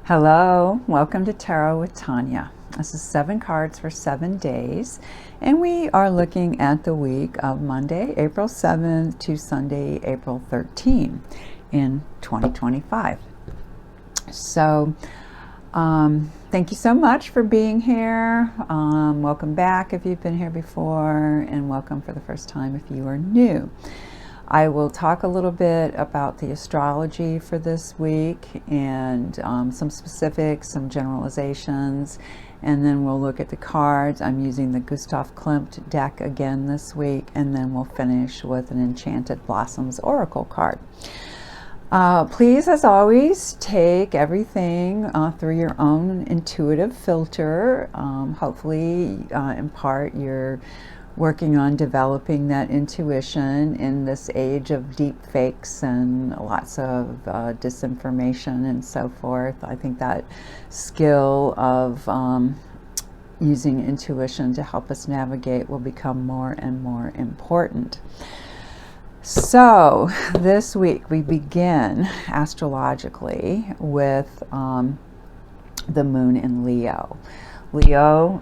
Hello, welcome to Tarot with Tanya. This is 7 cards for 7 days, and we are looking at the week of Monday, April 7th to Sunday, April 13th in 2025. So, thank you so much for being here. Welcome back if you've been here before, and welcome for the first time if you are new. I will talk a little bit about the astrology for this week and some specifics, some generalizations, and then we'll look at the cards. I'm using the Gustav Klimt deck again this week, and then we'll finish with an Enchanted Blossoms Oracle card. Please, as always, take everything through your own intuitive filter. Hopefully, in part, you're working on developing that intuition in this age of deep fakes and lots of disinformation and so forth. I think that skill of using intuition to help us navigate will become more and more important. So this week we begin astrologically with the moon in Leo. Leo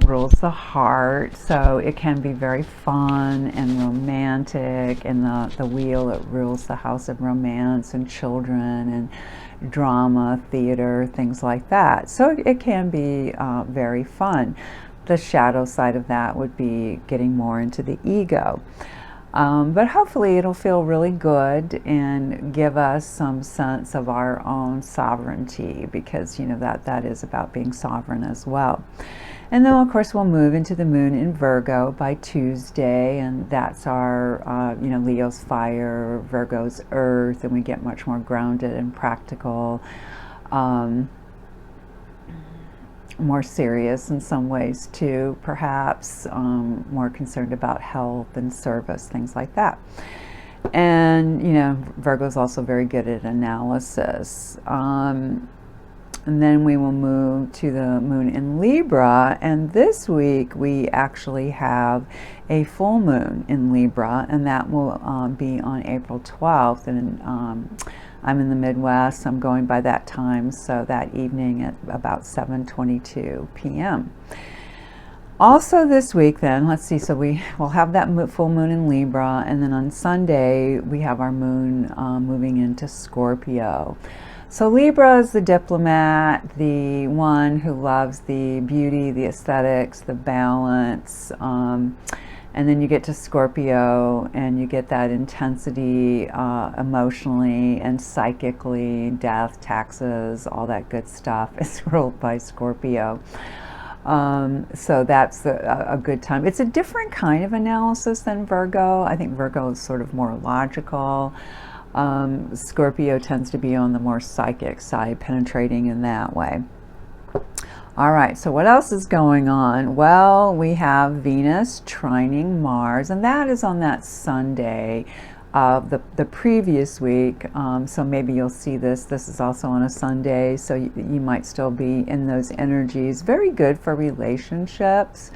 rules the heart, so it can be very fun and romantic, and the wheel, it rules the house of romance and children and drama, theater, things like that. So it can be very fun. The shadow side of that would be getting more into the ego. But hopefully it'll feel really good and give us some sense of our own sovereignty, because you know that is about being sovereign as well. And then of course we'll move into the moon in Virgo by Tuesday, and that's our Leo's fire, Virgo's earth, and we get much more grounded and practical, more serious in some ways too, perhaps more concerned about health and service, things like that. And Virgo's also very good at analysis. And then we will move to the moon in Libra, and this week we actually have a full moon in Libra, and that will be on April 12th, and I'm in the Midwest. I'm going by that time, so that evening at about 7:22 p.m. Also this week then, let's see, so we will have that full moon in Libra, and then on Sunday we have our moon moving into Scorpio. So Libra is the diplomat, the one who loves the beauty, the aesthetics, the balance, and then you get to Scorpio and you get that intensity emotionally and psychically, death, taxes, all that good stuff is ruled by Scorpio. So that's a good time. It's a different kind of analysis than Virgo. I think Virgo is sort of more logical. Scorpio tends to be on the more psychic side, penetrating in that way. All right, so what else is going on? Well, we have Venus trining Mars, and that is on that Sunday of the previous week. So maybe you'll see this. This is also on a Sunday, so you might still be in those energies. Very good for relationships.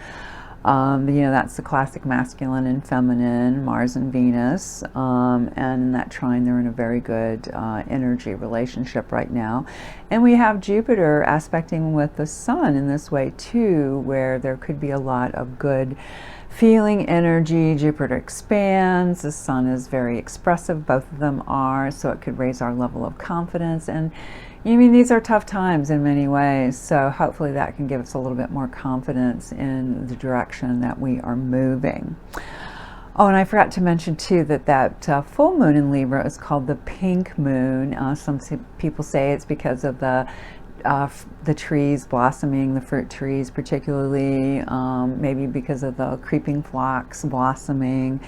That's the classic masculine and feminine, Mars and Venus, and in that trine they're in a very good energy relationship right now. And we have Jupiter aspecting with the Sun in this way too, where there could be a lot of good feeling energy. Jupiter expands, the Sun is very expressive, both of them are, so it could raise our level of confidence. And these are tough times in many ways, so hopefully that can give us a little bit more confidence in the direction that we are moving. Oh, and I forgot to mention too that full moon in Libra is called the pink moon. Some people say it's because of the trees blossoming, the fruit trees particularly, maybe because of the creeping phlox blossoming,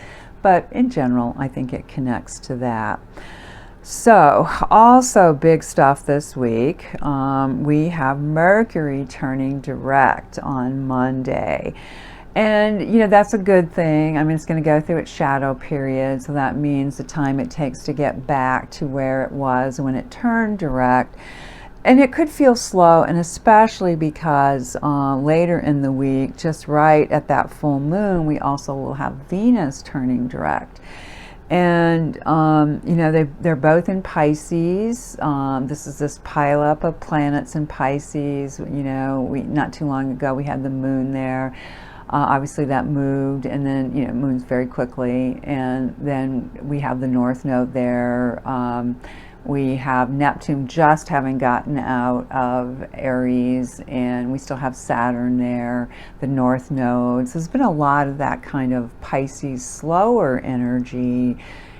but in general I think it connects to that. So also big stuff this week, we have Mercury turning direct on Monday. And, you know, that's a good thing. I mean, it's going to go through its shadow period, so that means the time it takes to get back to where it was when it turned direct. And it could feel slow, and especially because later in the week, just right at that full moon, we also will have Venus turning direct. And, you know, they're both in Pisces. This is this pileup of planets in Pisces. You know, not too long ago, we had the moon there. Obviously that moved, and then, you know, it moves very quickly. And then we have the North Node there. We have Neptune just having gotten out of Aries, and we still have Saturn there, the North Node. So there's been a lot of that kind of Pisces slower energy.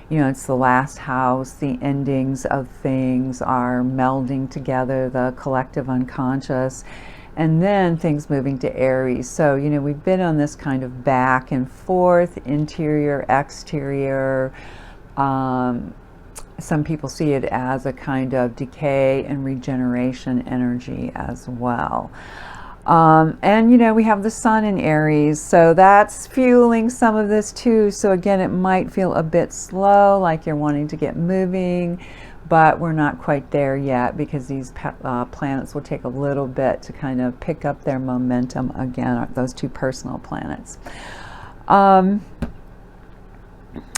You know, it's the last house, the endings of things are melding together, the collective unconscious, and then things moving to Aries. So, you know, we've been on this kind of back and forth, interior, exterior. Some people see it as a kind of decay and regeneration energy as well. And, you know, we have the sun in Aries, so that's fueling some of this too. So again, it might feel a bit slow, like you're wanting to get moving, but we're not quite there yet, because these planets will take a little bit to kind of pick up their momentum again, those two personal planets.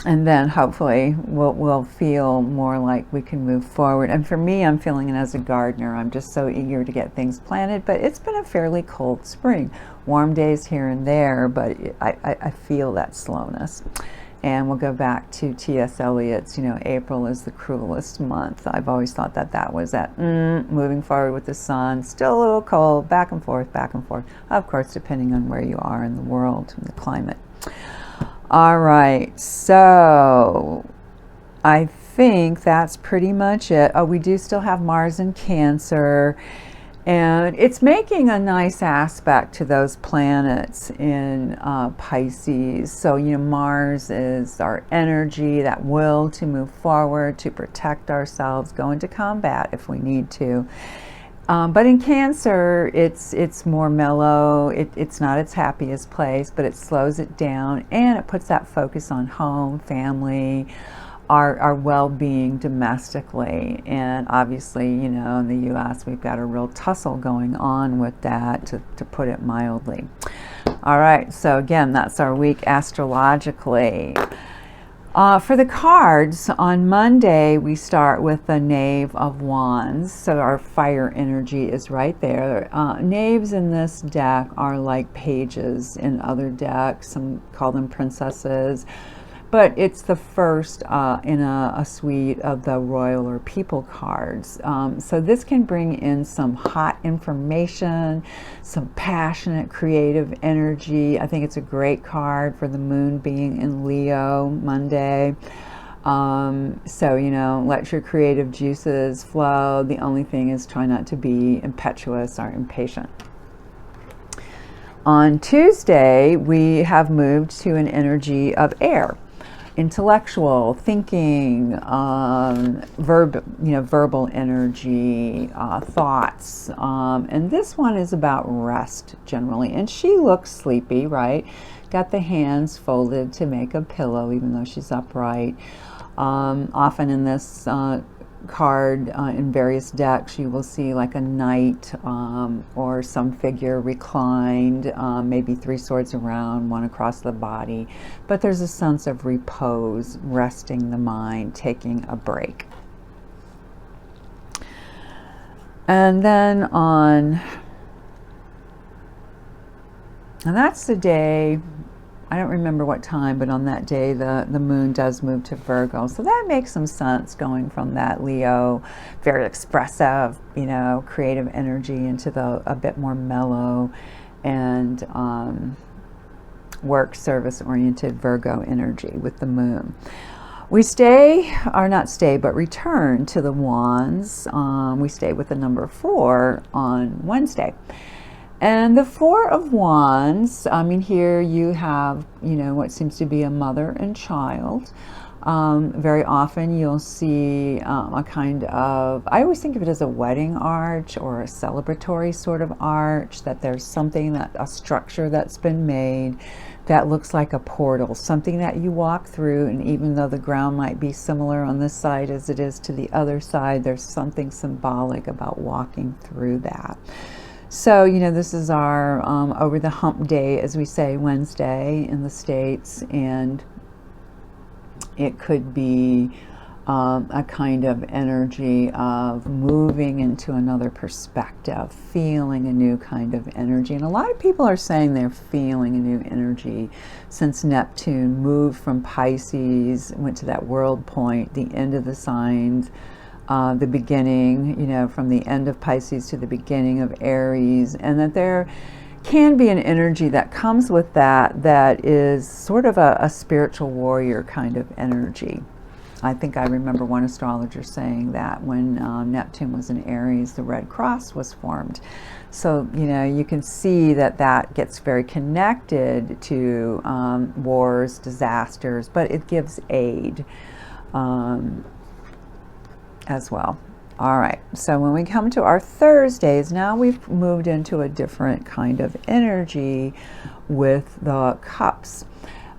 And then hopefully we'll feel more like we can move forward. And for me, I'm feeling it as a gardener. I'm just so eager to get things planted, but it's been a fairly cold spring. Warm days here and there, but I feel that slowness. And we'll go back to T.S. Eliot's, you know, April is the cruelest month. I've always thought that that was that moving forward with the sun, still a little cold, back and forth, of course, depending on where you are in the world and the climate. All right, so I think that's pretty much it. Oh, we do still have Mars in Cancer, and it's making a nice aspect to those planets in Pisces. So, you know, Mars is our energy, that will to move forward, to protect ourselves, go into combat if we need to. But in Cancer, it's more mellow. It's not its happiest place, but it slows it down, and it puts that focus on home, family, our well-being domestically. And obviously, you know, in the U.S., we've got a real tussle going on with that, to put it mildly. All right, so again, that's our week astrologically. For the cards, on Monday, we start with the Knave of Wands. So our fire energy is right there. Knaves in this deck are like pages in other decks. Some call them princesses. But it's the first in a suite of the royal or people cards. So this can bring in some hot information, some passionate, creative energy. I think it's a great card for the moon being in Leo Monday. So, you know, let your creative juices flow. The only thing is try not to be impetuous or impatient. On Tuesday, we have moved to an energy of air. Intellectual thinking, verbal energy, thoughts, and this one is about rest generally. And she looks sleepy, right? Got the hands folded to make a pillow, even though she's upright. Often in this card, in various decks, you will see like a knight or some figure reclined, maybe three swords around, one across the body. But there's a sense of repose, resting the mind, taking a break. And then and that's the day, I don't remember what time, but on that day the moon does move to Virgo. So that makes some sense, going from that Leo, very expressive, you know, creative energy, into a bit more mellow and work service oriented Virgo energy with the moon. We return to the Wands. We stay with the number 4 on Wednesday. And the 4 of Wands, I mean, here you have, you know, what seems to be a mother and child. Very often you'll see a kind of, I always think of it as a wedding arch or a celebratory sort of arch, that there's something, a structure that's been made that looks like a portal, something that you walk through, and even though the ground might be similar on this side as it is to the other side, there's something symbolic about walking through that. So, this is our over the hump day, as we say, Wednesday in the States, and it could be a kind of energy of moving into another perspective, feeling a new kind of energy. And a lot of people are saying they're feeling a new energy since Neptune moved from Pisces, went to that world point, the end of the signs, the beginning, from the end of Pisces to the beginning of Aries, and that there can be an energy that comes with that is sort of a spiritual warrior kind of energy. I think I remember one astrologer saying that when Neptune was in Aries, the Red Cross was formed. So, you can see that gets very connected to wars, disasters, but it gives aid as well. All right, so when we come to our Thursdays, now we've moved into a different kind of energy with the cups.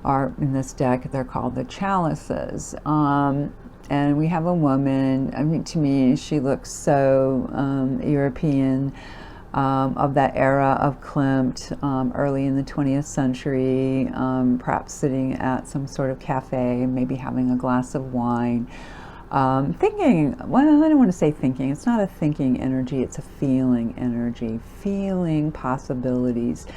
In this deck, they're called the chalices. And we have a woman, I mean, to me, she looks so European, of that era of Klimt, early in the 20th century, perhaps sitting at some sort of cafe, maybe having a glass of wine. Thinking, well, I don't want to say thinking, it's not a thinking energy, it's a feeling energy, feeling possibilities.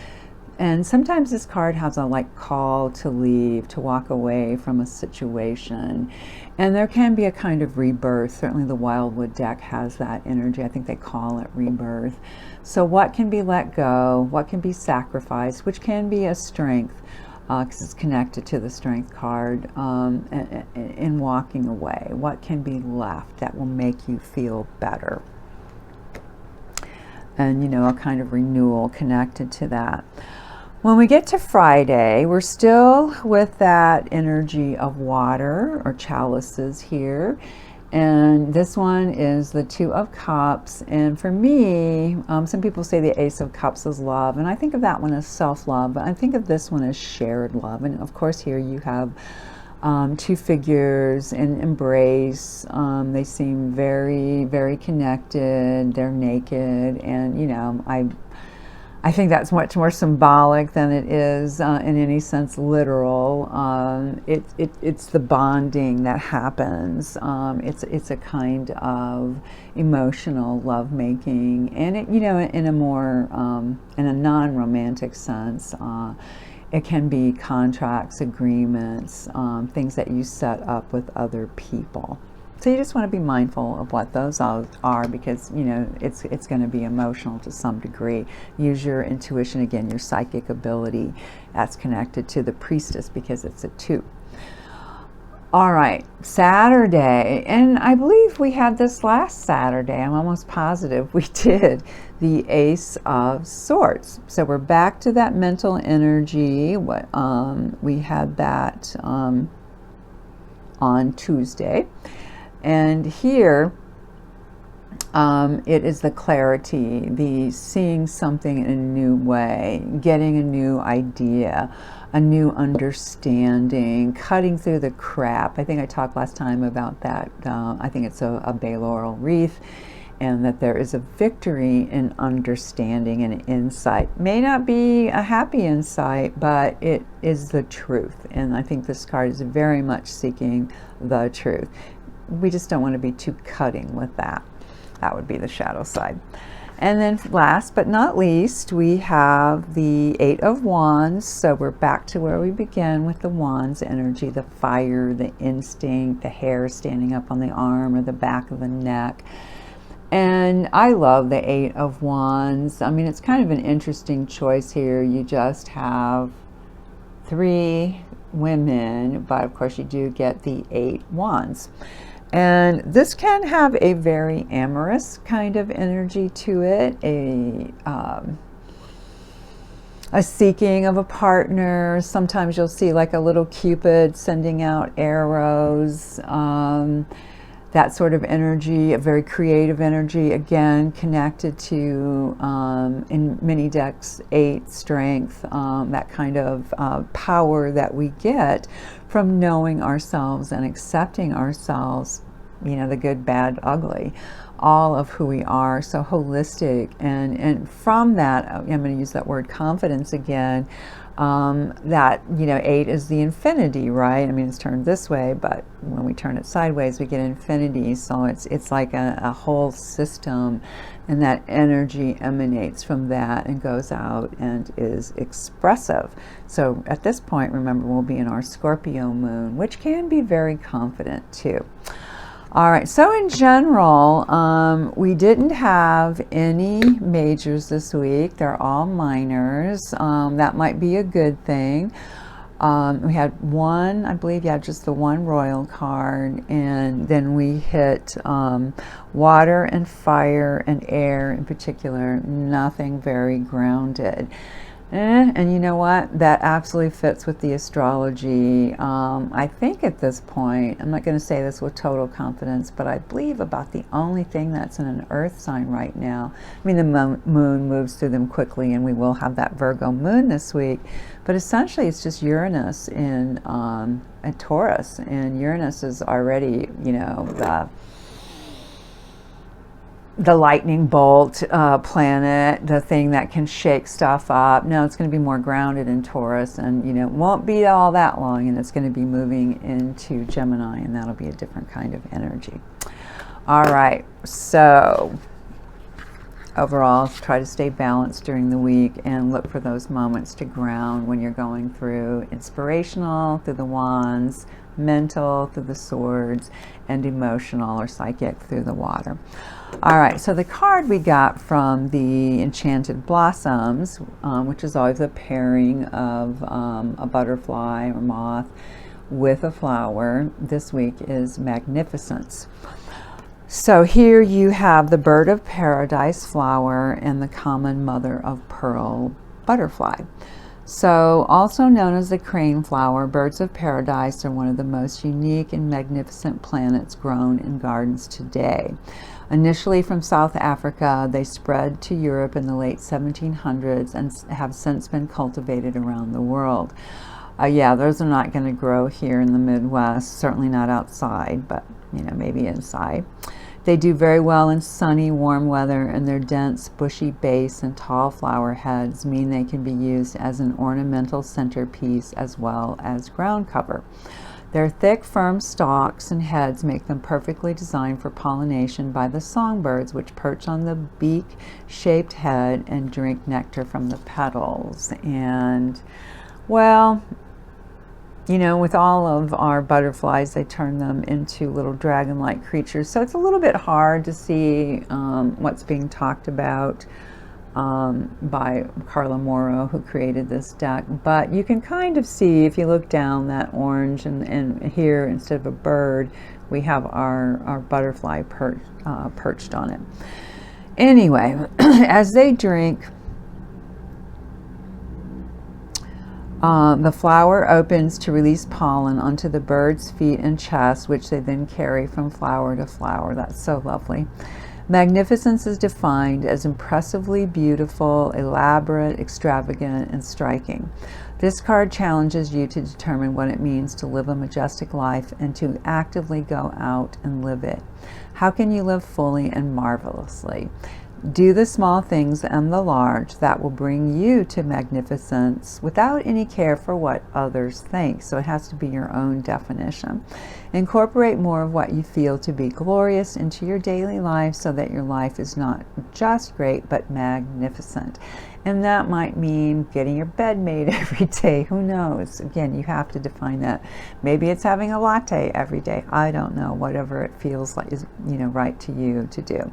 And sometimes this card has a call to leave, to walk away from a situation. And there can be a kind of rebirth. Certainly the Wildwood deck has that energy. I think they call it rebirth. So what can be let go, what can be sacrificed, which can be a strength, because it's connected to the Strength card, in walking away. What can be left that will make you feel better? And, a kind of renewal connected to that. When we get to Friday, we're still with that energy of water or chalices here. And this one is the Two of Cups. And for me, some people say the Ace of Cups is love. And I think of that one as self-love. But I think of this one as shared love. And of course here you have two figures in embrace. They seem very, very connected. They're naked. And, I think that's much more symbolic than it is in any sense literal. It's the bonding that happens. It's a kind of emotional lovemaking, and it, in a more in a non-romantic sense. It can be contracts, agreements, things that you set up with other people. So you just want to be mindful of what those are, because it's going to be emotional to some degree. Use your intuition, again, your psychic ability. That's connected to the Priestess because it's a 2. All right, Saturday, and I believe we had this last Saturday. I'm almost positive we did, the Ace of Swords. So we're back to that mental energy. We had that on Tuesday. And here, it is the clarity, the seeing something in a new way, getting a new idea, a new understanding, cutting through the crap. I think I talked last time about that. I think it's a bay laurel wreath, and that there is a victory in understanding and insight. May not be a happy insight, but it is the truth. And I think this card is very much seeking the truth. We just don't want to be too cutting with that. That would be the shadow side. And then last but not least, we have the 8 of Wands. So we're back to where we began with the Wands energy, the fire, the instinct, the hair standing up on the arm or the back of the neck. And I love the 8 of Wands. I mean, it's kind of an interesting choice here. You just have 3 women, but of course you do get the 8 Wands. And this can have a very amorous kind of energy to it, a seeking of a partner. Sometimes you'll see like a little Cupid sending out arrows. That sort of energy, a very creative energy, again connected to, in many decks, 8 strength, that kind of power that we get from knowing ourselves and accepting ourselves, you know, the good, bad, ugly, all of who we are, so holistic. And from that, I'm going to use that word confidence again, that, you know, 8 is the infinity, right? I mean, it's turned this way, but when we turn it sideways, we get infinity. So it's like a whole system, and that energy emanates from that and goes out and is expressive. So at this point, remember, we'll be in our Scorpio moon, which can be very confident too. All right, so in general, we didn't have any majors this week. They're all minors. That might be a good thing. We had one, I believe, yeah, just the one royal card, and then we hit water and fire and air in particular, nothing very grounded. And you know what? That absolutely fits with the astrology. I think at this point, I'm not going to say this with total confidence, but I believe about the only thing that's in an earth sign right now. I mean, the moon moves through them quickly, and we will have that Virgo moon this week. But essentially, it's just Uranus in Taurus. And Uranus is already, you know, the lightning bolt planet, the thing that can shake stuff up. No, it's going to be more grounded in Taurus, and, you know, it won't be all that long, and it's going to be moving into Gemini, and that'll be a different kind of energy. All right, so overall, try to stay balanced during the week and look for those moments to ground when you're going through inspirational, through the wands, mental through the swords, and emotional or psychic through the water. All right, so the card we got from the Enchanted Blossoms, which is always a pairing of a butterfly or moth with a flower, this week is Magnificence. So here you have the bird of paradise flower and the common mother of pearl butterfly. So also known as the crane flower, birds of paradise are one of the most unique and magnificent plants grown in gardens today. Initially from South Africa, they spread to Europe in the late 1700s and have since been cultivated around the world. Yeah, those are not going to grow here in the Midwest, certainly not outside, but, you know, maybe inside. They do very well in sunny, warm weather, and their dense, bushy base and tall flower heads mean they can be used as an ornamental centerpiece as well as ground cover. Their thick, firm stalks and heads make them perfectly designed for pollination by the songbirds, which perch on the beak-shaped head and drink nectar from the petals. And, well, you know, with all of our butterflies, they turn them into little dragon-like creatures. So it's a little bit hard to see what's being talked about by Carla Morrow, who created this deck. But you can kind of see, if you look down that orange, and here, instead of a bird, we have our butterfly perched on it. Anyway, as they drink, the flower opens to release pollen onto the bird's feet and chest, which they then carry from flower to flower. That's so lovely. Magnificence is defined as impressively beautiful, elaborate, extravagant, and striking. This card challenges you to determine what it means to live a majestic life and to actively go out and live it. How can you live fully and marvelously? Do the small things and the large that will bring you to magnificence without any care for what others think. So it has to be your own definition. Incorporate more of what you feel to be glorious into your daily life so that your life is not just great, but magnificent. And that might mean getting your bed made every day. Who knows? Again, you have to define that. Maybe it's having a latte every day. I don't know. Whatever it feels like is, you know, right to you to do.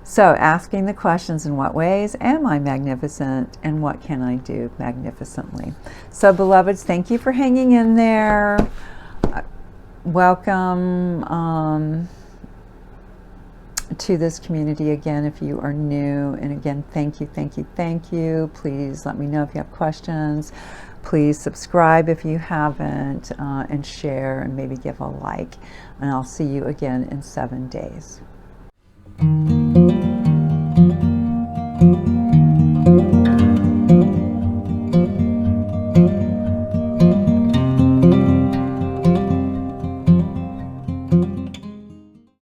So asking the questions, in what ways am I magnificent, and what can I do magnificently? So beloveds, thank you for hanging in there. Welcome to this community again if you are new. And again, thank you, thank you, thank you. Please let me know if you have questions. Please subscribe if you haven't, and share, and maybe give a like. And I'll see you again in 7 days.